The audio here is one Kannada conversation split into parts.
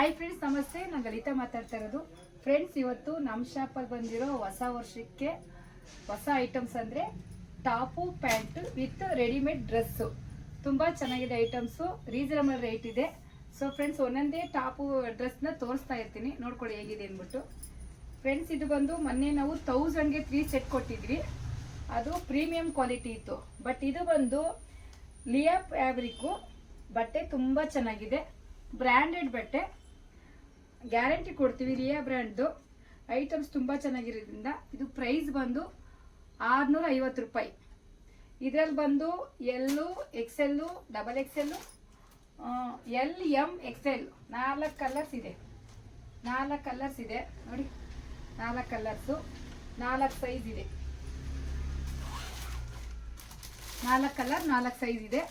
ಹಾಯ್ ಫ್ರೆಂಡ್ಸ್, ನಮಸ್ತೆ. ನಾನು ಲಲಿತಾ ಮಾತಾಡ್ತಾ ಇರೋದು. ಫ್ರೆಂಡ್ಸ್, ಇವತ್ತು ನಮ್ಮ ಶಾಪಲ್ಲಿ ಬಂದಿರೋ ಹೊಸ ವರ್ಷಕ್ಕೆ ಹೊಸ ಐಟಮ್ಸ್ ಅಂದರೆ top pant with readymade dress. ತುಂಬ ಚೆನ್ನಾಗಿದೆ ಐಟಮ್ಸು, ರೀಸನಬಲ್ ರೇಟ್ ಇದೆ. ಸೊ ಫ್ರೆಂಡ್ಸ್, ಒಂದೊಂದೇ ಟಾಪು ಡ್ರೆಸ್ನ ತೋರಿಸ್ತಾ ಇರ್ತೀನಿ, ನೋಡ್ಕೊಳ್ಳಿ ಹೇಗಿದೆ ಅಂದ್ಬಿಟ್ಟು. ಫ್ರೆಂಡ್ಸ್, ಇದು ಬಂದು ಮೊನ್ನೆ ನಾವು 1000ಗೆ 3 ಸೆಟ್ ಕೊಟ್ಟಿದ್ವಿ. ಅದು ಪ್ರೀಮಿಯಂ ಕ್ವಾಲಿಟಿ ಇತ್ತು. ಬಟ್ ಇದು ಬಂದು ಲಿಯಾ ಫ್ಯಾಬ್ರಿಕ್ಕು ಬಟ್ಟೆ, ತುಂಬ ಚೆನ್ನಾಗಿದೆ. ಬ್ರ್ಯಾಂಡೆಡ್ ಬಟ್ಟೆ, ಗ್ಯಾರಂಟಿ ಕೊಡ್ತೀವಿ. ಲಿಯಾ ಬ್ರ್ಯಾಂಡ್ದು ಐಟಮ್ಸ್ ತುಂಬ ಚೆನ್ನಾಗಿರೋದ್ರಿಂದ ಇದು ಪ್ರೈಸ್ ಬಂದು 650 ರೂಪಾಯಿ. ಇದರಲ್ಲಿ ಬಂದು L, XL, double XL, L, M, XL 4 colours ಇದೆ. 4 ಕಲರ್ಸ್ ಇದೆ ನೋಡಿ, 4 ಕಲರ್ಸು, 4 ಸೈಜ್ ಇದೆ. 4 ಕಲರ್, 4 ಸೈಜ್ ಇದೆ.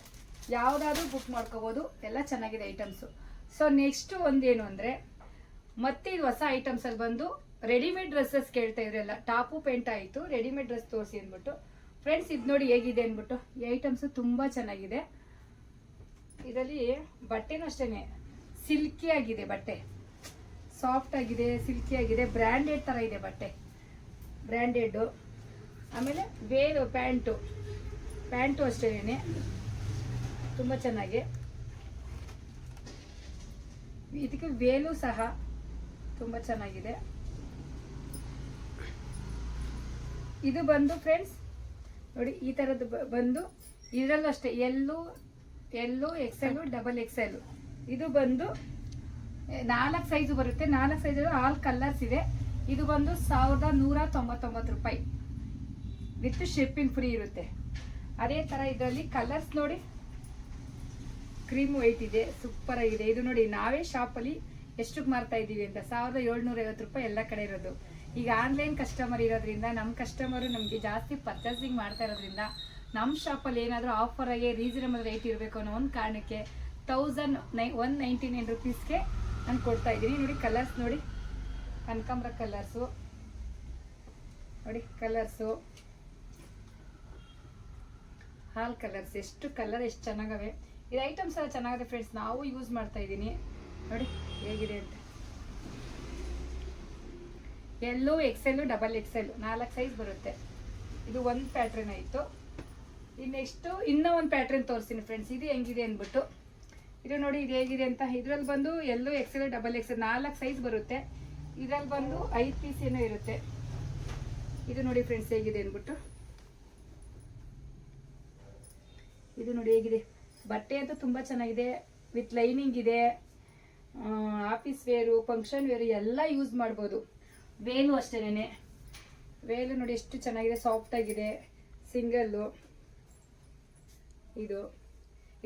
ಯಾವುದಾದ್ರೂ ಬುಕ್ ಮಾಡ್ಕೋಬೋದು. ಎಲ್ಲ ಚೆನ್ನಾಗಿದೆ ಐಟಮ್ಸು. ಸೊ ನೆಕ್ಸ್ಟ್ ಒಂದೇನು ಅಂದರೆ, ಮತ್ತೆ ಇದು ಹೊಸ ಐಟಮ್ಸಲ್ಲಿ ಬಂದು ರೆಡಿಮೇಡ್ ಡ್ರೆಸ್ಸಸ್ ಕೇಳ್ತಾ ಇದ್ರಲ್ಲ, ಟಾಪು ಪೇಂಟ್ ಆಯಿತು, ರೆಡಿಮೇಡ್ ಡ್ರೆಸ್ ತೋರಿಸಿ ಅಂದ್ಬಿಟ್ಟು. ಫ್ರೆಂಡ್ಸ್, ಇದು ನೋಡಿ ಹೇಗಿದೆ ಅಂದ್ಬಿಟ್ಟು. ಈ ಐಟಮ್ಸು ತುಂಬ ಚೆನ್ನಾಗಿದೆ. ಇದರಲ್ಲಿ ಬಟ್ಟೆನೂ ಅಷ್ಟೇ ಸಿಲ್ಕಿ ಆಗಿದೆ, ಬಟ್ಟೆ ಸಾಫ್ಟ್ ಆಗಿದೆ, ಸಿಲ್ಕಿ ಆಗಿದೆ, ಬ್ರ್ಯಾಂಡೆಡ್ ಥರ ಇದೆ ಬಟ್ಟೆ, ಬ್ರ್ಯಾಂಡೆಡ್ಡು. ಆಮೇಲೆ ವೇಲು ಪ್ಯಾಂಟು ಅಷ್ಟೇ ತುಂಬ ಚೆನ್ನಾಗಿ. ಇದಕ್ಕೆ ವೇಲು ಸಹ ತುಂಬ ಚೆನ್ನಾಗಿದೆ. ಇದು ಬಂದು ಫ್ರೆಂಡ್ಸ್ ನೋಡಿ, ಈ ಥರದ್ದು ಬಂದು ಇದರಲ್ಲೂ ಅಷ್ಟೇ ಎಲ್ಲು, ಎಕ್ಸೆಲ್ಲು, ಡಬಲ್ ಎಕ್ಸೆಲ್ಲು. ಇದು ಬಂದು 4 ಸೈಜು ಬರುತ್ತೆ. 4 ಸೈಜು ಆಲ್ ಕಲರ್ಸ್ ಇದೆ. ಇದು ಬಂದು 1199 ರೂಪಾಯಿ ವಿತ್ ಶಿಪ್ಪಿಂಗ್ ಫ್ರೀ ಇರುತ್ತೆ. ಅದೇ ಥರ ಇದರಲ್ಲಿ ಕಲರ್ಸ್ ನೋಡಿ, ಕ್ರೀಮ್ ವೈಟ್ ಇದೆ, ಸೂಪರ್ ಆಗಿದೆ. ಇದು ನೋಡಿ, ನಾವೇ ಶಾಪಲ್ಲಿ ಎಷ್ಟಕ್ಕೆ ಮಾರ್ತಾ ಇದ್ದೀವಿ ಅಂತ, 1750 ರೂಪಾಯಿ ಎಲ್ಲ ಕಡೆ ಇರೋದು. ಈಗ ಆನ್ಲೈನ್ ಕಸ್ಟಮರ್ ಇರೋದ್ರಿಂದ, ನಮ್ಮ ಕಸ್ಟಮರು ನಮಗೆ ಜಾಸ್ತಿ ಪರ್ಚೇಸಿಂಗ್ ಮಾಡ್ತಾ ಇರೋದ್ರಿಂದ, ನಮ್ಮ ಶಾಪಲ್ಲಿ ಏನಾದರೂ ಆಫರ್ ಆಗಿ ರೀಸನಬಲ್ ರೇಟ್ ಇರಬೇಕು ಅನ್ನೋ ಒಂದು ಕಾರಣಕ್ಕೆ 1199 ರುಪೀಸ್ಗೆ ನಾನು ಕೊಡ್ತಾ ಇದ್ದೀನಿ. ನೋಡಿ ಕಲರ್ಸ್ ನೋಡಿ, ಕನಕಾಂಬರ ಕಲರ್ಸು ನೋಡಿ, ಕಲರ್ಸು ಹಾಲ್ ಕಲರ್ಸ್, ಎಷ್ಟು ಕಲರ್ ಎಷ್ಟು ಚೆನ್ನಾಗವೆ. ಇದು ಐಟಮ್ಸ್ ಎಲ್ಲ ಚೆನ್ನಾಗಿದೆ ಫ್ರೆಂಡ್ಸ್, ನಾವು ಯೂಸ್ ಮಾಡ್ತಾ ಇದ್ದೀನಿ. ನೋಡಿ ಹೇಗಿದೆ ಅಂತ. ಎಲ್ಲು, ಎಕ್ಸೆಲ್ಲು, ಡಬಲ್ ಎಕ್ಸೆಲ್ಲು 4 ಸೈಜ್ ಬರುತ್ತೆ. ಇದು ಒಂದು ಪ್ಯಾಟ್ರನ್ ಆಯಿತು. ನೆಕ್ಸ್ಟು ಇನ್ನೂ ಒಂದು ಪ್ಯಾಟ್ರನ್ ತೋರಿಸ್ತೀನಿ ಫ್ರೆಂಡ್ಸ್, ಇದು ಹೆಂಗಿದೆ ಅಂದ್ಬಿಟ್ಟು. ಇದು ನೋಡಿ, ಇದು ಹೇಗಿದೆ ಅಂತ. ಇದರಲ್ಲಿ ಬಂದು ಎಲ್ಲು, ಎಕ್ಸೆಲ್, ಡಬಲ್ ಎಕ್ಸೆಲ್ 4 ಸೈಜ್ ಬರುತ್ತೆ. ಇದರಲ್ಲಿ ಬಂದು 5 ಪೀಸ್ ಏನೋ ಇರುತ್ತೆ. ಇದು ನೋಡಿ ಫ್ರೆಂಡ್ಸ್ ಹೇಗಿದೆ ಅಂದ್ಬಿಟ್ಟು. ಇದು ನೋಡಿ ಹೇಗಿದೆ. ಬಟ್ಟೆ ಅಂತೂ ತುಂಬ ಚೆನ್ನಾಗಿದೆ, ವಿತ್ ಲೈನಿಂಗ್ ಇದೆ. ಆಫೀಸ್ ವೇರು, ಫಂಕ್ಷನ್ ವೇರು ಎಲ್ಲ ಯೂಸ್ ಮಾಡ್ಬೋದು. ವೇಲು ಅಷ್ಟೇನೆ. ವೇಲು ನೋಡಿ ಎಷ್ಟು ಚೆನ್ನಾಗಿದೆ, ಸಾಫ್ಟ್ ಆಗಿದೆ, ಸಿಂಗಲ್ಲು.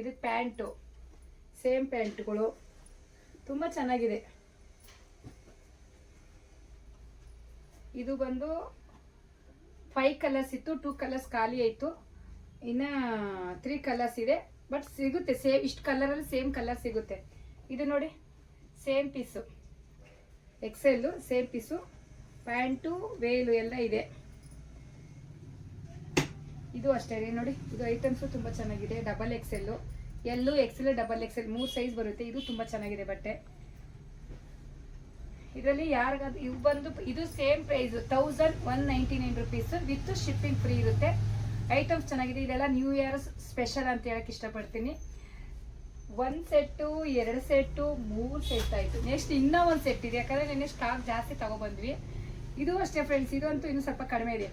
ಇದು ಪ್ಯಾಂಟು, ಸೇಮ್ ಪ್ಯಾಂಟ್ಗಳು ತುಂಬ ಚೆನ್ನಾಗಿದೆ. ಇದು ಬಂದು 5 ಕಲರ್ಸ್ ಇತ್ತು, 2 ಕಲರ್ಸ್ ಖಾಲಿ ಆಯಿತು. ಇನ್ನು 3 ಕಲರ್ಸ್ ಇದೆ. ಬಟ್ ಸಿಗುತ್ತೆ ಸೇಮ್, ಇಷ್ಟು ಕಲರಲ್ಲಿ ಸೇಮ್ ಕಲರ್ ಸಿಗುತ್ತೆ. ಇದು ನೋಡಿ, same piece, XL same piece, pant, Velu ಎಲ್ಲ ಇದೆ. ಇದು ಅಷ್ಟೇ ನೋಡಿ, ಇದು ಐಟಮ್ಸು ತುಂಬ ಚೆನ್ನಾಗಿದೆ. ಡಬಲ್ ಎಕ್ಸೆಲ್ಲು, ಎಲ್ಲು, ಎಕ್ಸೆಲ್, ಡಬಲ್ ಎಕ್ಸೆಲ್ 3 ಸೈಜ್ ಬರುತ್ತೆ. ಇದು ತುಂಬ ಚೆನ್ನಾಗಿದೆ ಬಟ್ಟೆ. ಇದರಲ್ಲಿ ಯಾರಿಗಾದ್ರು ಇವು ಬಂದು, ಇದು same price 1199 rupees with shipping free ಇರುತ್ತೆ. ಐಟಮ್ಸ್ ಚೆನ್ನಾಗಿದೆ. ಇದೆಲ್ಲ ನ್ಯೂ ಇಯರ್ ಸ್ಪೆಷಲ್ ಅಂತ ಹೇಳಕ್ಕೆ ಇಷ್ಟಪಡ್ತೀನಿ. 1 ಸೆಟ್ಟು, 2 ಸೆಟ್ಟು, 3 ಸೆಟ್ ಆಯಿತು. ನೆಕ್ಸ್ಟ್ ಇನ್ನೂ 1 ಸೆಟ್ ಇದೆ, ಯಾಕಂದರೆ ನೆನ್ನೆ ಸ್ಟಾಕ್ ಜಾಸ್ತಿ ತಗೊಬಂದ್ವಿ. ಇದು ಅಷ್ಟೇ ಫ್ರೆಂಡ್ಸ್, ಇದು ಅಂತೂ ಇನ್ನೂ ಸ್ವಲ್ಪ ಕಡಿಮೆ ಇದೆ.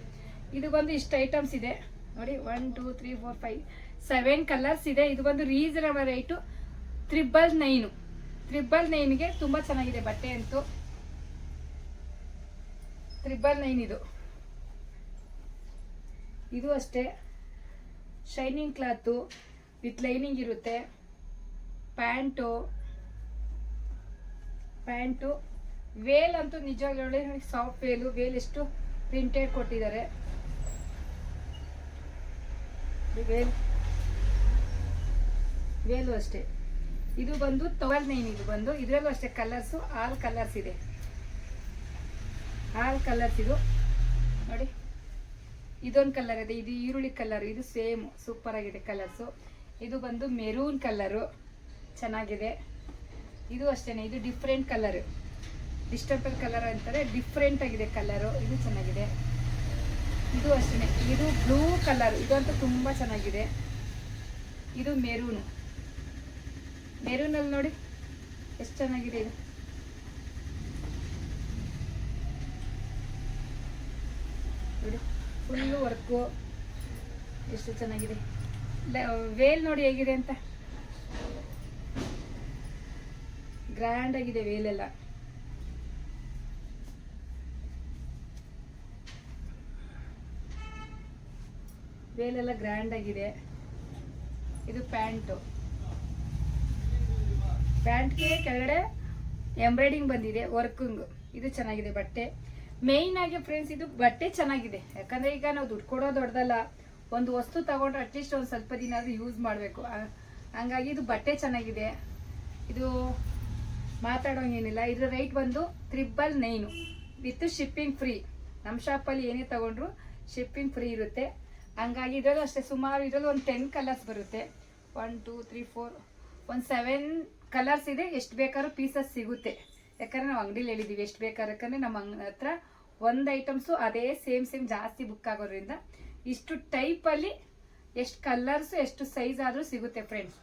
ಇದು ಬಂದು ಇಷ್ಟು ಐಟಮ್ಸ್ ಇದೆ ನೋಡಿ, 1 2 3 4 5 7 ಕಲರ್ಸ್ ಇದೆ. ಇದು ಬಂದು ರೀಸನಬಲ್ ರೇಟು 999ಗೆ ತುಂಬ ಚೆನ್ನಾಗಿದೆ ಬಟ್ಟೆ ಅಂತೂ. 999 ಇದು ಅಷ್ಟೇ ಶೈನಿಂಗ್ ಕ್ಲಾತು ವಿತ್ ಲೈನಿಂಗ್ ಇರುತ್ತೆ. ಪ್ಯಾಂಟು ವೇಲ್ ಅಂತೂ ನಿಜವಾಗ್ಲೂ ಸಾಫ್ಟ್ ವೇಲ್ ಎಷ್ಟು ಪ್ರಿಂಟೆಡ್ ಕೊಟ್ಟಿದ್ದಾರೆ. ವೇಲು ಅಷ್ಟೇ. ಇದು ಬಂದು 1299. ಇದು ಬಂದು ಇದರಲ್ಲೂ ಅಷ್ಟೇ ಕಲರ್ಸು, ಆಲ್ ಕಲರ್ಸ್ ಇದೆ. ಆಲ್ ಕಲರ್ಸ್ ಇದು ನೋಡಿ. ಇದೊಂದು ಕಲರ್ ಇದೆ, ಇದು ಈರುಳ್ಳಿ ಕಲರ್, ಇದು ಸೇಮ್ ಸೂಪರ್ ಆಗಿದೆ ಕಲರ್ಸು. ಇದು ಬಂದು ಮೆರೂನ್ ಕಲರು, ಚೆನ್ನಾಗಿದೆ. ಇದು ಅಷ್ಟೇನೆ, ಇದು ಡಿಫ್ರೆಂಟ್ ಕಲರ್, ಡಿಸ್ಟರ್ಬಲ್ ಕಲರ್ ಅಂತಾರೆ, ಡಿಫ್ರೆಂಟ್ ಆಗಿದೆ ಕಲರು. ಇದು ಚೆನ್ನಾಗಿದೆ. ಇದು ಅಷ್ಟೇನೆ, ಇದು ಬ್ಲೂ ಕಲರ್, ಇದಂತೂ ತುಂಬ ಚೆನ್ನಾಗಿದೆ. ಇದು ಮೆರೂನು, ಮೆರೂನಲ್ಲಿ ನೋಡಿ ಎಷ್ಟು ಚೆನ್ನಾಗಿದೆ ಇದು. ನೋಡಿ ಫುಲ್ಲು ವರ್ಕು ಎಷ್ಟು ಚೆನ್ನಾಗಿದೆ. ವೇಲ್ ನೋಡಿ ಹೇಗಿದೆ ಅಂತ, ಗ್ರ್ಯಾಂಡ್ ಆಗಿದೆ ವೇಲೆಲ್ಲ. ವೇಲೆಲ್ಲ ಗ್ರ್ಯಾಂಡ್ ಆಗಿದೆ. ಇದು ಪ್ಯಾಂಟು, ಪ್ಯಾಂಟ್ಗೆ ಕೆಳಗಡೆ ಎಂಬ್ರಾಯ್ಡಿಂಗ್ ಬಂದಿದೆ, ವರ್ಕಿಂಗ್. ಇದು ಚೆನ್ನಾಗಿದೆ ಬಟ್ಟೆ. ಮೇಯ್ನ್ ಆಗಿ ಫ್ರೆಂಡ್ಸ್ ಇದು ಬಟ್ಟೆ ಚೆನ್ನಾಗಿದೆ, ಯಾಕಂದ್ರೆ ಈಗ ನಾವು ದುಡ್ಡು ಕೊಡೋದು ದೊಡ್ಡದಲ್ಲ, ಒಂದು ವಸ್ತು ತಗೊಂಡ್ರೆ ಅಟ್ಲೀಸ್ಟ್ ಒಂದು ಸ್ವಲ್ಪ ದಿನ ಆದ್ರೂ ಯೂಸ್ ಮಾಡಬೇಕು. ಹಂಗಾಗಿ ಇದು ಬಟ್ಟೆ ಚೆನ್ನಾಗಿದೆ. ಇದು ಮಾತಾಡೋಂಗೇನಿಲ್ಲ. ಇದ್ರ ರೇಟ್ ಬಂದು 999 ವಿತ್ ಶಿಪ್ಪಿಂಗ್ ಫ್ರೀ. ನಮ್ಮ ಶಾಪಲ್ಲಿ ಏನೇ ತಗೊಂಡ್ರು ಶಿಪ್ಪಿಂಗ್ ಫ್ರೀ ಇರುತ್ತೆ. ಹಂಗಾಗಿ ಇದರಲ್ಲೂ ಅಷ್ಟೇ ಸುಮಾರು, ಇದರಲ್ಲಿ ಒಂದು 10 ಕಲರ್ಸ್ ಬರುತ್ತೆ. 1 2 3 4 ಒಂದು 7 ಕಲರ್ಸ್ ಇದೆ. ಎಷ್ಟು ಬೇಕಾದ್ರೂ ಪೀಸಸ್ ಸಿಗುತ್ತೆ, ಯಾಕಂದ್ರೆ ನಾವು ಅಂಗಡಿಲಿ ಹೇಳಿದ್ದೀವಿ ಎಷ್ಟು ಬೇಕಾದ್ರೆ. ಯಾಕಂದ್ರೆ ನಮ್ಮ ಹತ್ರ ಒಂದು ಐಟಮ್ಸು ಅದೇ ಸೇಮ್ ಜಾಸ್ತಿ ಬುಕ್ ಆಗೋದ್ರಿಂದ ಇಷ್ಟು ಟೈಪಲ್ಲಿ ಎಷ್ಟು ಕಲರ್ಸು ಎಷ್ಟು ಸೈಜ್ ಆದರೂ ಸಿಗುತ್ತೆ ಫ್ರೆಂಡ್ಸ್.